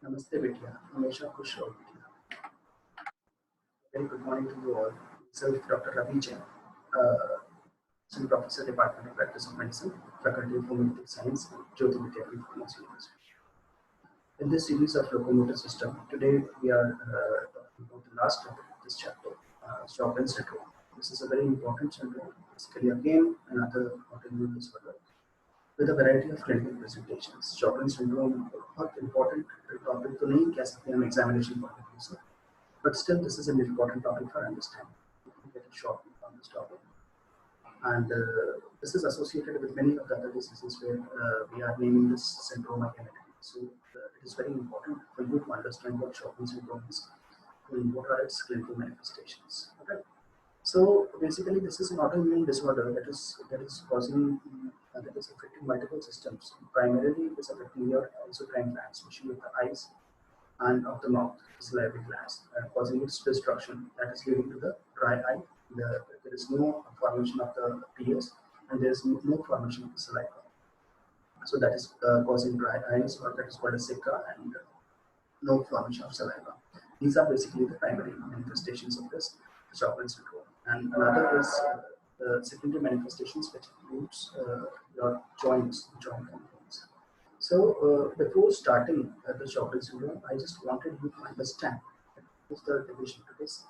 Namaste Vidya, Hamesha Khush Raho Vidya. Very good morning to you all. Myself, Dr. Ravi Jain, Assistant Professor, Department of Practice of Medicine, Faculty of Homeopathic Science, JAYOTI VIDYAPEETH, University. In this series of locomotor system, today we are talking about the last topic of this chapter, Sjogrens Syndrome. This is a very important syndrome, basically again another autoimmune disorder with a variety of clinical presentations. Sjogrens Syndrome बहुत important topic तो नहीं कह सकते हम examination point of view से, but still this is an important topic for understanding. We can get a short on this topic, and this is associated with many of the other diseases where we are naming this syndrome again and again. So it is very important for you to understand what Sjogrens Syndrome is and what are its clinical manifestations. Okay. So basically, this is an autoimmune disorder that is causing that is affecting multiple systems. Primarily, it is affecting your exocrine glands, especially of the eyes and of the mouth, salivary glands, causing its destruction. That is leading to the dry eye. There is no formation of the tears, and there is no formation of the saliva. So that is causing dry eyes, or that is called a sicca, and no formation of saliva. These are basically the primary manifestations of this Sjogrens Syndrome. And another is the secondary manifestations, which includes your joints, joint complaints. So before starting the Sjogrens Syndrome, I just wanted you to understand what is the division, because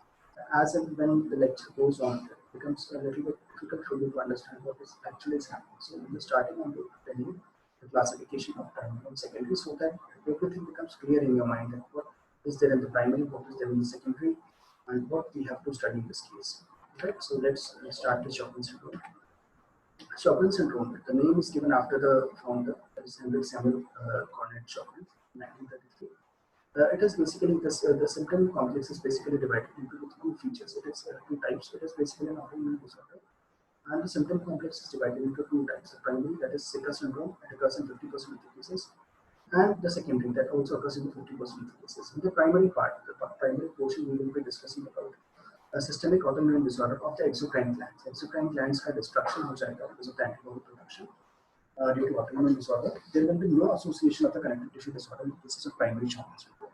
as and when the lecture goes on, it becomes a little bit difficult for you to understand what is actually happening. So in the starting, I'm going to tell you the classification of primary and secondary, so that everything becomes clear in your mind, that what is there in the primary, what is there in the secondary, and what we have to study in this case. Okay, so let's start with Sjogrens Syndrome. Sjogrens Syndrome, the name is given after the founder, that is Henrik Samuel Cornet Sjogren, 1933. It is basically this, the symptom complex is basically divided into two features. It is two types. It is basically an autoimmune disorder, and the symptom complex is divided into two types. The primary, that is Sicca syndrome, it occurs in 50% of the cases, and the secondary, that also occurs in 50% of the cases. In the primary part, the primary portion, we will be discussing about a systemic autoimmune disorder of the exocrine glands. Exocrine glands have destruction हो जाएगा because of the antibody production due to autoimmune disorder. There will be no association of the connective tissue disorder in cases of primary Sjogren's syndrome,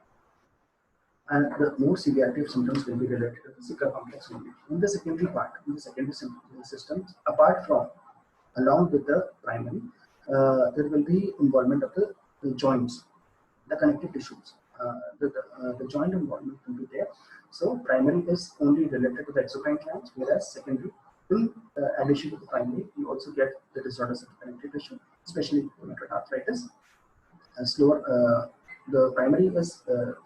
and the more severity of symptoms will be related to the Sicca complex only. In the secondary part, in the secondary systems, apart from along with the primary, there will be involvement of the joints, the connective tissues. The joint involvement will be there. So primary is only related to the exocrine glands, whereas secondary, in addition to the primary, you also get the disorders of the connective tissue, especially rheumatoid arthritis. Slower, the primary is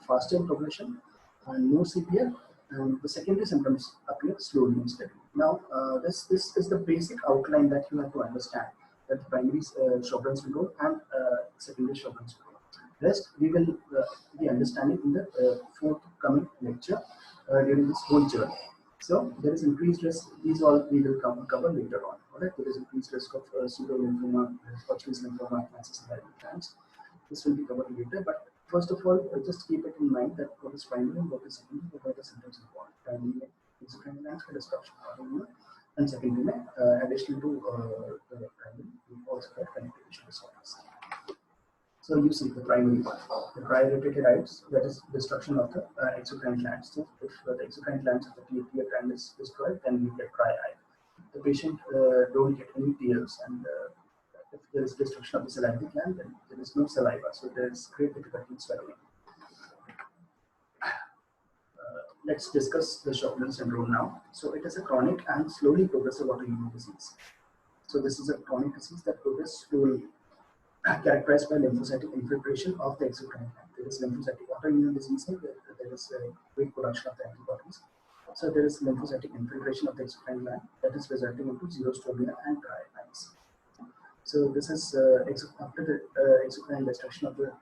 faster in progression and more severe, and the secondary symptoms appear slowly and steadily. Now, this is the basic outline that you have to understand, that the primary Sjogren's syndrome and secondary Sjogren's syndrome. Rest we will be understanding in the forthcoming lecture during this whole journey. So there is increased risk. These all we will cover later on. Alright, there is increased risk of pseudolymphoma, Hodgkin's lymphoma, cancers in the glands. This will be covered later. But first of all, just keep it in mind that what is primary and what is secondary, what are the symptoms involved. Primary exocrine glands destruction, and secondary, additional to the primary, we also have connective tissue disorders. So you see the primary part, the prioritides, that is destruction of the exocrine glands. So if the exocrine glands of the tear gland is destroyed, then we get dry eye. The patient don't get any tears, and if there is destruction of the salivary gland, then there is no saliva, so there is great difficulty in swallowing. Let's discuss the Sjogren's syndrome now. So it is a chronic and slowly progressive autoimmune disease. So this is a chronic disease that progresses slowly, characterized by lymphocytic infiltration of the exocrine gland. There is lymphocytic autoimmune disease here, there is a great production of the antibodies. So there is lymphocytic infiltration of the exocrine gland that is resulting into xerostomia and dry eyes. So this is after the exocrine destruction of the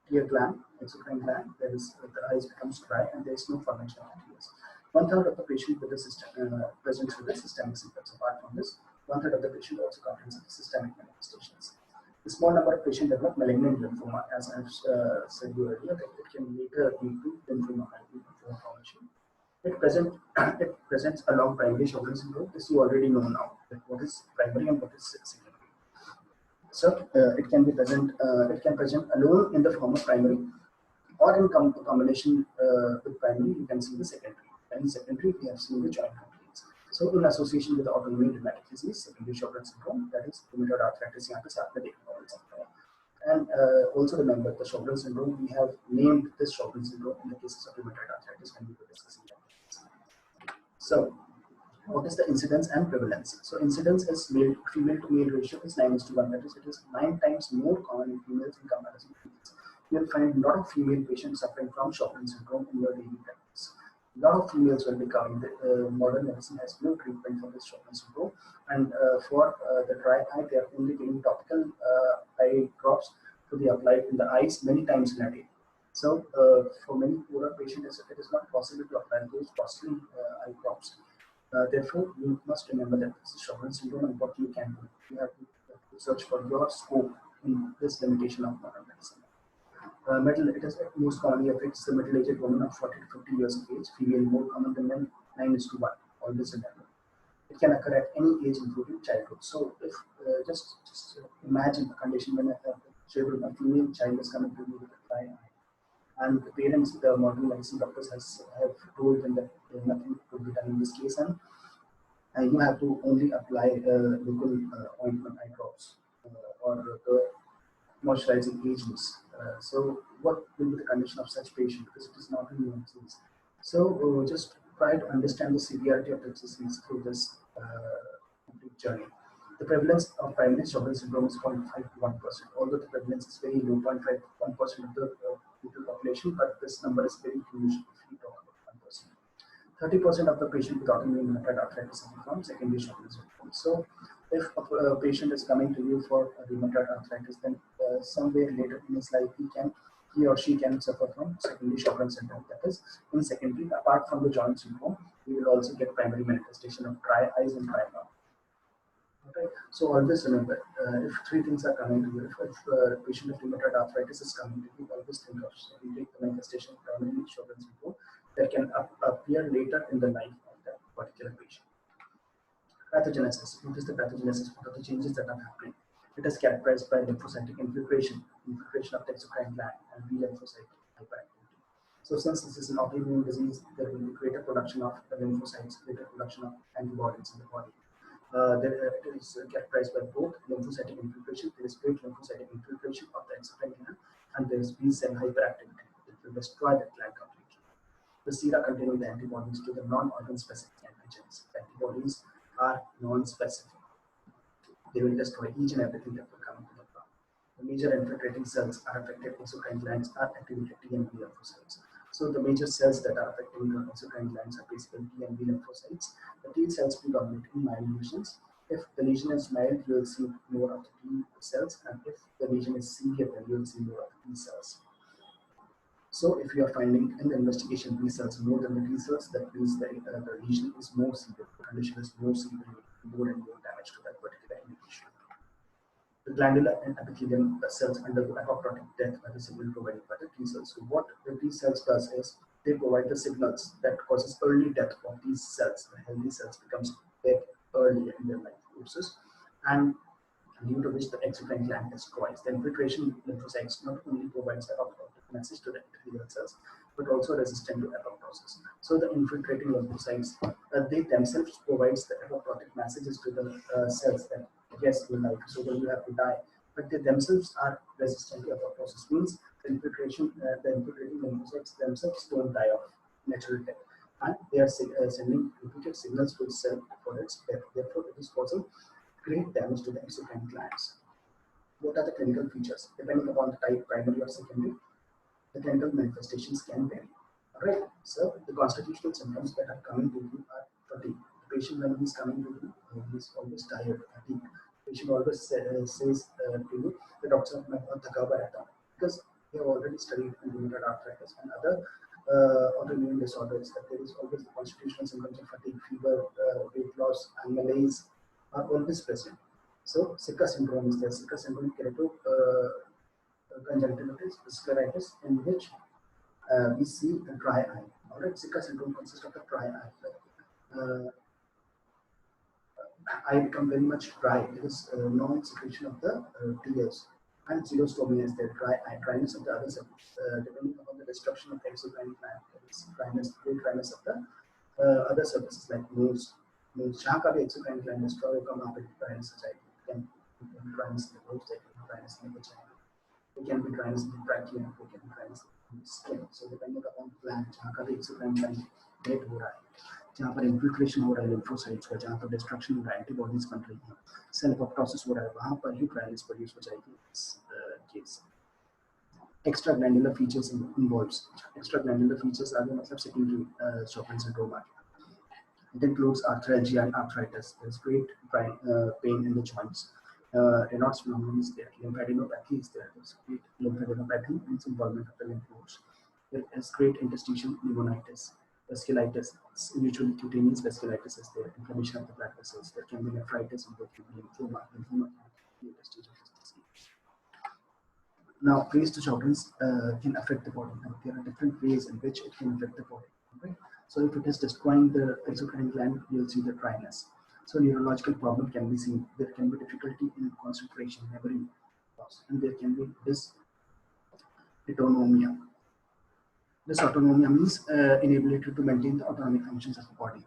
tear gland, exocrine gland, there is the eyes becomes dry and there is no formation of tears. 1/3 of the patient with the presents with the systemic symptoms. Apart from this, 1/3 of the patient also complains of systemic manifestations. A small number of patients develop malignant lymphoma, as I've said you earlier, that it can later lead to lymphoma formation. It presents along primary Sjogren's syndrome. This you already know now, that what is primary and what is secondary. So it can be present. It can present alone in the form of primary, or in combination with primary. You can see the secondary. And in secondary, we have seen the joint complaints. So in association with autoimmune rheumatic disease, secondary Sjogren's syndrome, that is rheumatoid arthritis, यहाँ पे साथ में देखने को मिल सकता है. And also remember the Sjogren's syndrome. We have named this Sjogren's syndrome in the cases of rheumatoid arthritis when we were discussing that. So, what is the incidence and prevalence? So, incidence is female to male ratio is 9:1. That is, it is 9 times more common in females in comparison to males. You will find a lot of female patients suffering from Sjogren's syndrome in your daily practice. A lot of females will be coming. Modern medicine has no treatment for this Sjogren's syndrome, and for the dry eye, they are only giving topical eye drops to be applied in the eyes many times in a day. So, for many poorer patients, it is not possible to apply those costly eye drops. Therefore, you must remember that this is Sjogren's syndrome and what you can do. You have to search for your scope in this limitation of modern medicine. It is most commonly affects the middle-aged woman of 40 to 50 years of age, female more common than men, 9:1, always remember. It can occur at any age, including childhood. So, if just imagine a condition when a female child is coming to you with a dry eye, and the parents, the modern medicine doctors have told them that nothing could be done in this case, and you have to only apply local ointment eye drops or the moisturizing agents. So what will be the condition of such patient, because it is not a new disease. So just try to understand the severity of the disease through this complete journey. The prevalence of primary Sjogren's syndrome is 0.5 to 1%, although the prevalence is very low, 0.5 to 1% of the total population, but this number is very huge if we talk about 1%. 30% of the patient with autoimmune rheumatoid arthritis suffer from secondary Sjogren's syndrome. So, if a patient is coming to you for rheumatoid arthritis, then somewhere later in his life he or she can suffer from secondary Sjogren's syndrome. That is, in secondary, apart from the joint syndrome, we will also get primary manifestation of dry eyes and dry mouth. Okay. So always remember, if three things are coming to you, if patient with rheumatoid arthritis is coming to you, always think of the manifestation of primary Sjogren's syndrome that can appear later in the life of that particular patient. Pathogenesis. What is the pathogenesis? What are the changes that are happening? It is characterized by lymphocytic infiltration of the exocrine gland and B lymphocyte hyperactivity. So since this is an autoimmune disease, there will be greater production of lymphocytes, greater production of antibodies in the body. It is characterized by both lymphocytic infiltration. There is great lymphocytic infiltration of the exocrine gland, and there is B cell hyperactivity. It will destroy that gland completely. The sera containing the antibodies to the non-organ specific antigens. Antibodies are non-specific. They will destroy each and everything that will come into the plant. The major infiltrating cells are affected. Exocrine glands are activated T and B lymphocytes. So the major cells that are affecting the exocrine glands are basically T and B lymphocytes. The T cells predominate in mild lesions. If the lesion is mild, you will see more of the T cells, and if the lesion is severe, then you will see more of the T cells. So if you are finding in the investigation B cells more than the T cells, that means the lesion is more severe, the condition is more severe, more and more damage to that particular indication. The glandular and epithelium cells undergo apoptotic death by the signal provided by the T cells. So what the T cells does is they provide the signals that causes early death of these cells. The healthy cells becomes dead early in their life courses, and due to which the exocrine gland destroys. The infiltration lymphocytes not only provides apoptotic message to the epithelial cells, but also resistant to apoptosis. So the infiltrating lymphocytes, they themselves provides the apoptotic messages to the cells that yes, you live, so that you have to die. But they themselves are resistant to apoptosis. Means the infiltrating lymphocytes themselves don't die of natural death, and they are sending repeated signals to the cell for its death. Therefore, it is causing great damage to the exocrine glands. What are the clinical features? Depending upon the type, primary or secondary, the clinical manifestations can vary. Alright, so the constitutional symptoms that are coming to you are fatigue. The patient, when he is coming to you, he is always tired, fatigued. The patient always says to you, the doctor, because they have already studied rheumatoid arthritis and other autoimmune disorders, that there is always the constitutional symptoms of fatigue, fever, weight loss, and malaise are always present. So, Sjogren's syndrome is there. Sjogren's syndrome keratoconjunctivitis, scleritis, in which we see a dry eye. Alright, Sjogren's syndrome consists of a dry eye. eye become very much dry because non-secretion of the tears, and xerostomia is there, dryness of the other surface, depending upon the destruction of the exocrine gland. There is dryness, great dryness of the other surfaces like nose. जहाँ का भी exocrine gland destroy होगा वहाँ पे dryness आ जाएगी. It can be dryness in the nose, it can be dryness in the vagina, it can be dryness in the trachea, it can be dryness in the skin. So depending upon the gland, जहाँ का भी exocrine gland dead हो रहा है, जहाँ पर infiltration हो रहा है लिम्फोसाइट्स का, जहाँ पर डिस्ट्रक्शन हो रहा है, एंटीबॉडीज बन रही हैं, सेल अपॉप्टोसिस हो रहा है, वहाँ पर ही ड्राइनेस प्रोड्यूस हो जाएगी इस case. Extraglandular features involves. Extraglandular features are the मतलब secondary Sjogren's syndrome. It includes arthralgia and arthritis. There's great pain in the joints. Raynaud's phenomenon is there. Lymphadenopathy is there. There's great lymphadenopathy and its involvement of the lymph nodes. There is great interstitial pneumonitis. Vasculitis, usually cutaneous vasculitis is there. Inflammation of the blood vessels. There can be nephritis and there can be lymphoma. Lymphoma can be the stage of this disease. Now, ways to Sjogren's can affect the body. Now, there are different ways in which it can affect the body. Okay? So, if it is destroying the exocrine gland, you'll see the dryness. So, neurological problem can be seen. There can be difficulty in concentration, memory loss, and there can be dysautonomia. Dysautonomia means inability to maintain the autonomic functions of the body.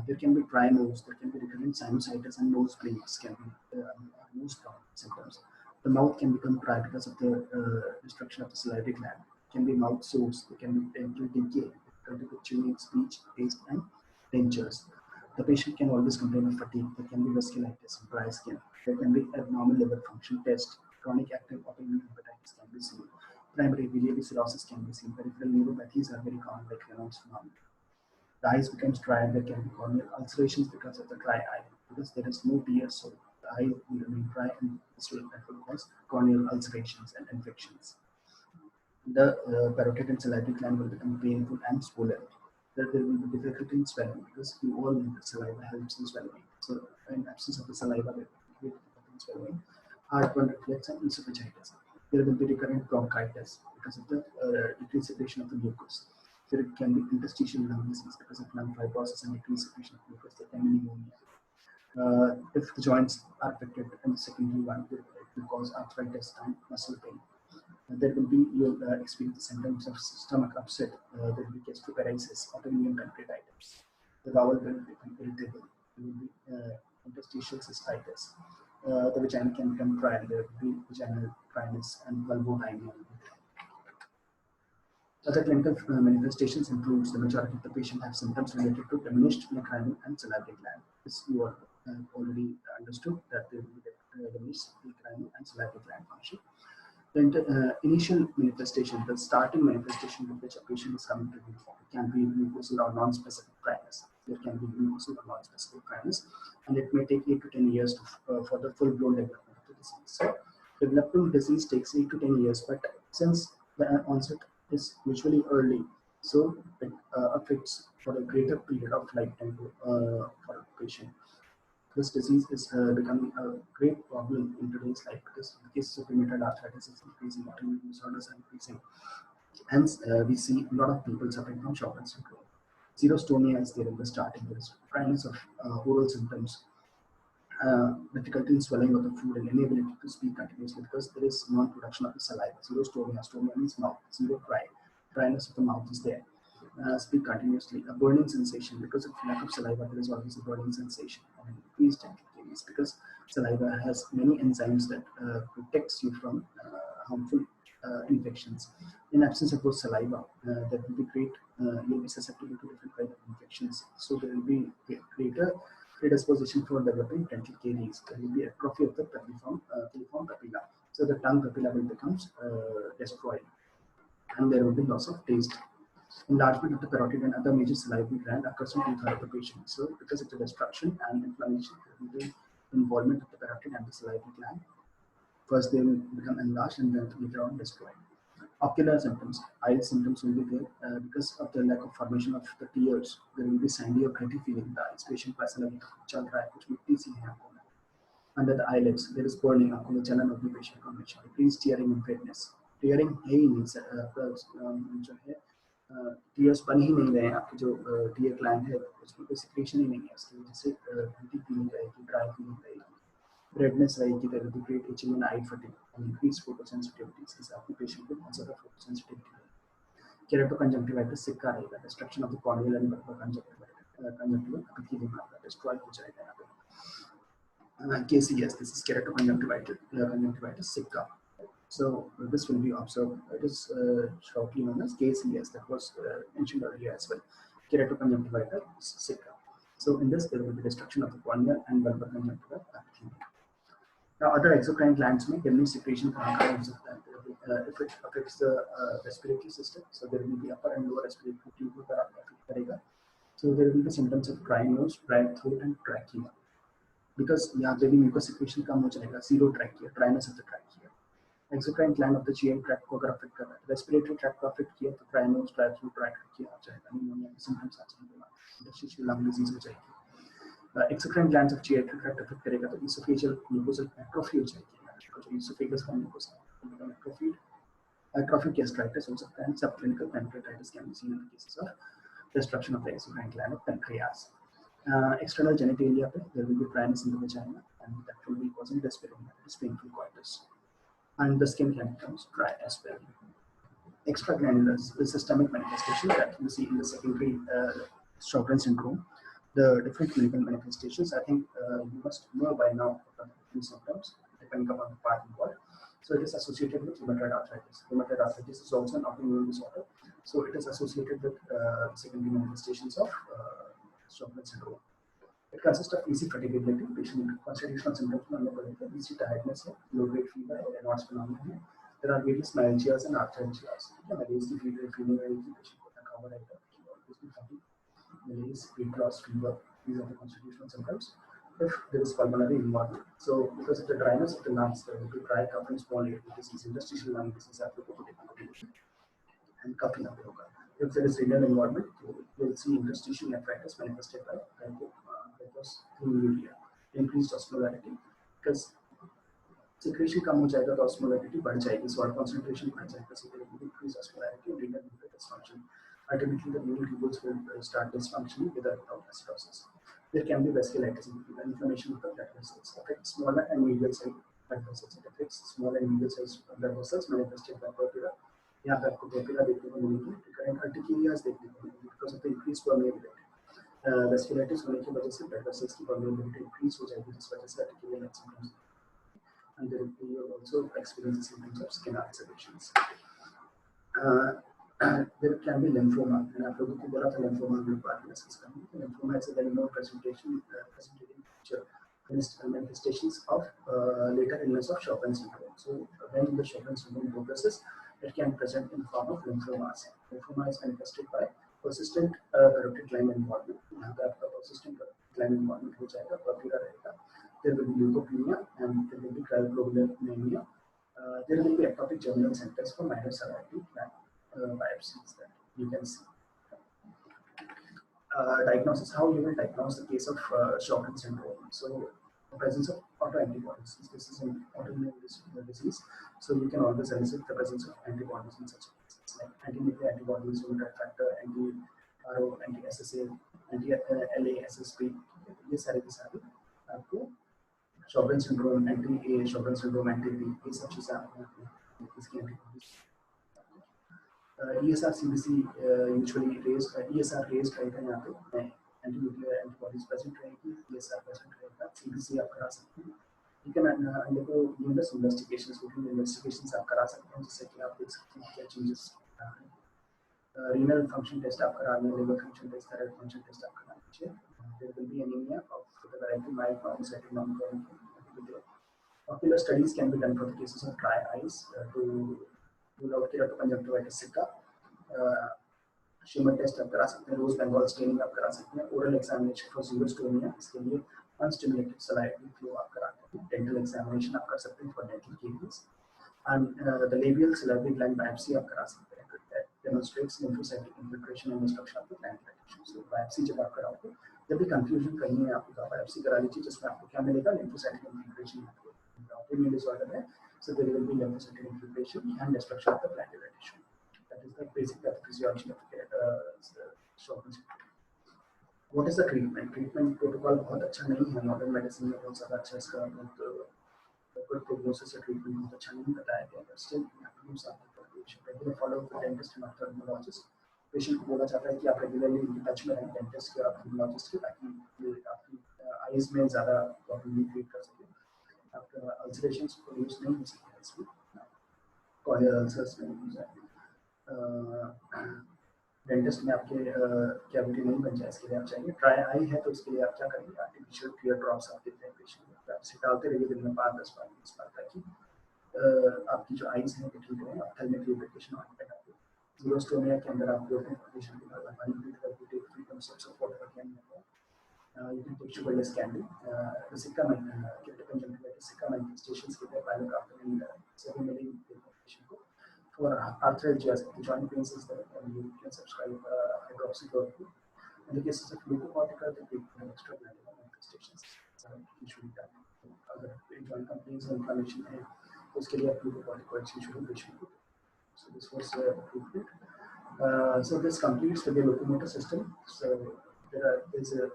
There can be dry nose, there can be recurrent sinusitis, and nose bleeds can be nose symptoms. The mouth can become dry because of the destruction of the salivary gland. There can be mouth sores, there can be dental decay, difficulty with chewing, speech, taste, and dentures. The patient can always complain of fatigue. There can be vasculitis, dry skin. There can be abnormal liver function test. Chronic active autoimmune hepatitis can be seen. Primary biliary cirrhosis can be seen. Peripheral neuropathies are very common, like Raynaud's phenomenon. The eyes becomes dry and there can be corneal ulcerations because of the dry eye. Because there is no tear, so the eye will remain dry and this will cause corneal ulcerations and infections. The parotid and salivary gland will become painful and swollen. There will be difficulty in swallowing because you all know that saliva helps in swallowing. So in absence of the saliva, there will be difficulty in swallowing. Heartburn, reflux, and esophagitis. There will be recurrent bronchitis because of the decreased secretion of the mucus. There can be interstitial lung disease because of lung fibrosis and decreased secretion of mucus. There can be pneumonia. If the joints are affected, and the secondary one, it will cause arthritis and muscle pain. There will be, you'll experience the symptoms of stomach upset. There will be gastroparesis, autoimmune pancreatitis. The bowel will become irritable. There will be interstitial cystitis. The vagina can become dry. There will be vaginal dryness and vulvodynia. Other clinical manifestations includes the majority of the patient have symptoms related to diminished lacrymal and salivary gland. This you all already understood that there will be diminished lacrymal and salivary gland function. The initial manifestation, the starting manifestation with which a patient is coming to you can be mucosal or non-specific dryness. There can be mucosal or non-specific dryness, and it may take 8 to 10 years for the full-blown development of the disease. So, developing disease takes 8 to 10 years, but since the onset is usually early, so it affects for a greater period of lifetime for a patient. This disease is becoming a great problem in today's life because the cases of rheumatoid arthritis is increasing, autoimmune disorders are increasing. Hence, we see a lot of people suffering from Sjogren's syndrome. Xerostomia is there in the starting. There is dryness of oral symptoms, difficulty in swallowing of the food, and inability to speak continuously because there is non-production of the saliva. Xerostomia, stomia means mouth, zero dry. Dryness of the mouth is there. Speak continuously. A burning sensation because of lack of saliva. There is always a burning sensation and increased dental caries because saliva has many enzymes that protects you from harmful infections. In absence of those saliva, there will be great. You'll be susceptible to different kinds of infections. So there will be greater predisposition for developing dental caries. There will be atrophy of the piliform papilla. So the tongue papilla will become destroyed, and there will be loss of taste. Enlargement of the parotid and other major salivary gland occurs in 2/3 of the patient. So, because of the destruction and inflammation, there will be involvement of the parotid and the salivary gland. First, they will become enlarged and then later on destroyed. Ocular symptoms, eye symptoms will be there because of the lack of formation of the tears. There will be sandy or gritty feeling in the eyes. Patient को ऐसा लगेगा चल रहा है कुछ मिट्टी सी है आंखों में. Under the eyelids, there is burning. आंखों में जलन होगी patient को हमेशा. Decreased tearing and redness. Tearing है ही नहीं जो है टीयर्स बन ही नहीं रहे हैं, आपकी जो टीयर ग्लैंड है उसमें कोई सिक्रेशन ही नहीं है, उसकी वजह से धुंधली फीलिंग रहेगी, ड्राई फीलिंग रहेगी, रेडनेस रहेगी, there will be great itching and eye fatigue and increase photosensitivity. इसके साथ में पेशेंट को बहुत ज़्यादा फोटोसेंसिटिविटी रहेगी। केराटोकंजक्टिवाइटिस सिक्का रहेगा, destruction of the corneal and conjunctiva epithelium आपका डिस्ट्रॉय हो जाएगा यहाँ पे। KCS, this is keratoconjunctivitis sicca. So this will be observed. It is shortly known as KCS, that was mentioned earlier as well. Keratoconjunctivitis sicca. So in this there will be destruction of the corneal and bulbar conjunctiva epithelium. Now other exocrine glands may diminish secretion if it affects the respiratory system. So there will be upper and lower respiratory tube का affect करेगा. So there will be symptoms of dry nose, dry throat and trachea. Because यहाँ पे भी mucus secretion कम हो जाएगा, zero trachea, dryness of the trachea. Exocrine gland of the GI tract को अगर affect कर रहा है, respiratory tract को affect किया तो dry nose, dry throat, dry trachea आ जाएगा, pneumonia के symptoms आ जाएंगे, interstitial lung disease हो जाएगी. Exocrine glands of GI tract affect करेगा तो esophageal mucosal atrophy हो जाएगी, because esophagus का mucosa atrophic gastritis हो सकता है, subclinical pancreatitis can be seen in the cases of destruction of the exocrine gland of pancreas. External genitalia पे there will be dryness in the vagina and that will be causing dyspareunia, that is painful coitus, and the skin can become dry as well. Extraglandular is the systemic manifestation that you see in the secondary Sjogrens Syndrome. The different clinical manifestations, I think you must know by now the different symptoms depending upon the part involved. So it is associated with rheumatoid arthritis. Rheumatoid arthritis is also an autoimmune disorder, so it is associated with secondary manifestations of Sjogren's Syndrome. It consists of easy fatigability, patient constitutional symptoms में easy tiredness, low grade fever, Raynaud's phenomenon. There are various myalgias and arthralgias. Malaise की feeling रहेगी, patient को थका हुआ रहेगा, always be fatigue, malaise, weight loss, fever. These are the constitutional symptoms. If there is pulmonary involvement, so because of the dryness of the lungs, there will be dry cough and small air disease, interstitial lung disease, and coughing up yoga. If there is renal involvement, you will see interstitial nephritis manifested by hypocyuria, increased osmolarity, because secretion कम हो जाएगा तो osmolarity बढ़ जाएगी, salt concentration बढ़ जाएगा, so there will be increased osmolarity and renal dysfunction. Ultimately, the renal tubules will start dysfunctioning without acidosis. There can be vasculitis, inflammation of the blood vessels, affects smaller and medial sized blood vessels. It affects small and medial sized blood vessels manifested by purpura. यहाँ पे आपको purpura देखने को मिलेगी, recurrent urticarias देखने को मिलेगी because of the increased permeability. Vasculitis होने की वजह से blood vessels की permeability increase हो जाएगी, जिस वजह से urticarial symptoms, and there will be also experience symptoms of skin ulcerations. There can be lymphoma, and आप लोगों को बोला था lymphoma group analysis करने. Lymphoma is a well-known presenting feature manifestations of later illness of Sjogren's syndrome. So when the Sjogren's syndrome progresses, it can present in the form of lymphomas. Lymphoma is manifested by persistent carotid gland involvement. यहाँ पे आपका persistent carotid gland involvement हो जाएगा, purpura रहेगा. There will be leukopenia and there will be cryoglobulinemia. There will be ectopic germinal centers for minor cervical gland biopsies that you can see. Diagnosis: how you will diagnose the case of Sjogren's syndrome. So the presence of autoantibodies. This is an autoimmune disease, so you can always elicit the presence of antibodies in such cases, like anti-nuclear antibodies, rheumatoid factor, anti-RO, anti-SSA, anti-LASSP. ये सारे के सारे आपको Sjogren's syndrome, anti-A, Sjogren's syndrome, anti-B, ये सब चीजें आपको इसकी antibodies. ESR CBC usually raised, ESR raised रहेगा यहाँ पे, anti-nuclear antibodies present रहेगी, ESR present रहेगा, CBC आप करा सकते हैं. You can undergo numerous investigations, routine investigations आप करा सकते हैं, जिससे कि आप देख सकते हैं क्या changes आ रहे हैं. Renal function test आप करा लें, liver function test, thyroid function test आप करा लीजिए. There will be anemia of the variety mild, non-cytic, non-chronic. Ocular studies can be done for the cases of dry eyes to rule out keratoconjunctivitis sicca. Shimmer test आप करा सकते हैं, रोज Bengal staining आप करा सकते हैं, oral examination for xerostomia, इसके लिए unstimulated salivary flow आप कराते हैं, dental examination आप कर सकते हैं for dental caries, and the labial salivary gland biopsy आप करा सकते हैं. That demonstrates lymphocytic infiltration and destruction of the glandular tissue. So biopsy जब आप कराओगे, जब भी confusion करनी है आपको, biopsy करा लीजिए, जिसमें आपको क्या मिलेगा, lymphocytic infiltration. Autoimmune disorder है, so there will be lymphocytic infiltration and destruction of the glandular tissue. That is the basic pathophysiology of Sjogren's syndrome. What is the treatment? Treatment protocol बहुत अच्छा नहीं है, modern medicine में बहुत ज़्यादा अच्छा इसका good prognosis या treatment बहुत अच्छा नहीं बताया गया, but still you have to do something for the patient. Regular follow up with dentist and ophthalmologist. Patient को बोला जाता है कि आप रेगुलरली उनके टच में रहें डेंटिस्ट के और ऑप्थेल्मोलॉजिस्ट के, ताकि ये आपकी आईज में ज़्यादा प्रॉब्लम नहीं क्रिएट कर सके. आपका अल्सरेशंस को यूज नहीं हो सकता है इसमें, कॉर्नियल अल्सर्स में यूज है. डेंटिस्ट में आपके कैविटी नहीं बन जाए इसके लिए आप चाहिए. ड्राई आई है तो इसके लिए आप क्या करेंगे, आर्टिफिशियल टीयर ड्रॉप्स आप देते हैं पेशेंट को, आप इसे डालते रहिए दिन में 5-10 बार 20 बार, ताकि आपकी जो आईज है वो ठीक रहे. ऑप्थेल्मिक रिहैबिलिटेशन ऑन पे आपको यूरोस्टोमिया के अंदर आपको पेशेंट के बाद हमारी breath therapy free concepts of water can you can take sugarless candy. Vesica conjunctivitis, Vesica manifestations के लिए pilocarpine सभी मिलेंगे patient को. For arthralgia, the joint pains is there, and you can subscribe hydroxychloroquine. In the cases of leukocortical, the treatment of extraglandular manifestations usually done. अगर joint complaints और inflammation है, उसके लिए आप leukocorticoids usually patient को. So this was treatment. So this completes with the locomotor system. So there's a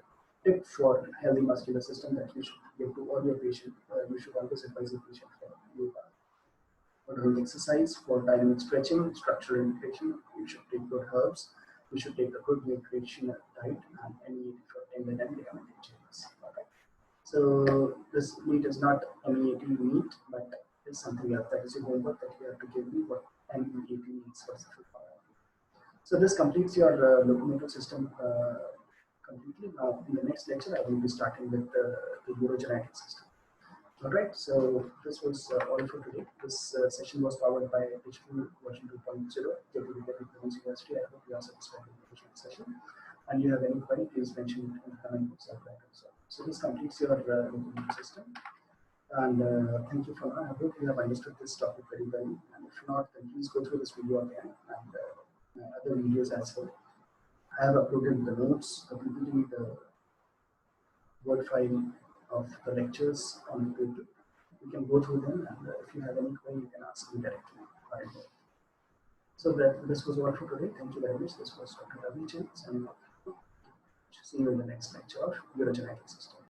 tip for healthy muscular system that you should give to all your patients. You should always advise your patient for yoga, for doing exercise, for dynamic stretching, structural nutrition. You should take good herbs. You should take a good nutritional diet and any tendon and ligament injuries. Okay. So this meat is not MEAT meat, but it's something else. That is your homework that you have to give me what MEAT means for the power. So this completes your locomotor system completely. Now in the next lecture I will be starting with the urogenetic system. Alright, so this was all for today. This session was powered by Digital version 2.0, JAYOTI VIDYAPEETH University. I hope you are satisfied with the session. And you have any query, please mention it in the comment box. So this completes your locomotor system. And thank you for now. I hope you have understood this topic very well. And if not, then please go through this video again and other videos as well. I have uploaded the notes, the PPT, the Word file of the lectures on YouTube. You can go through them, and if you have any query, you can ask me directly. So this was all for today. Thank you very much. This was Dr. Ravi, Jain, signing off. See you in the next lecture of urogenetic system.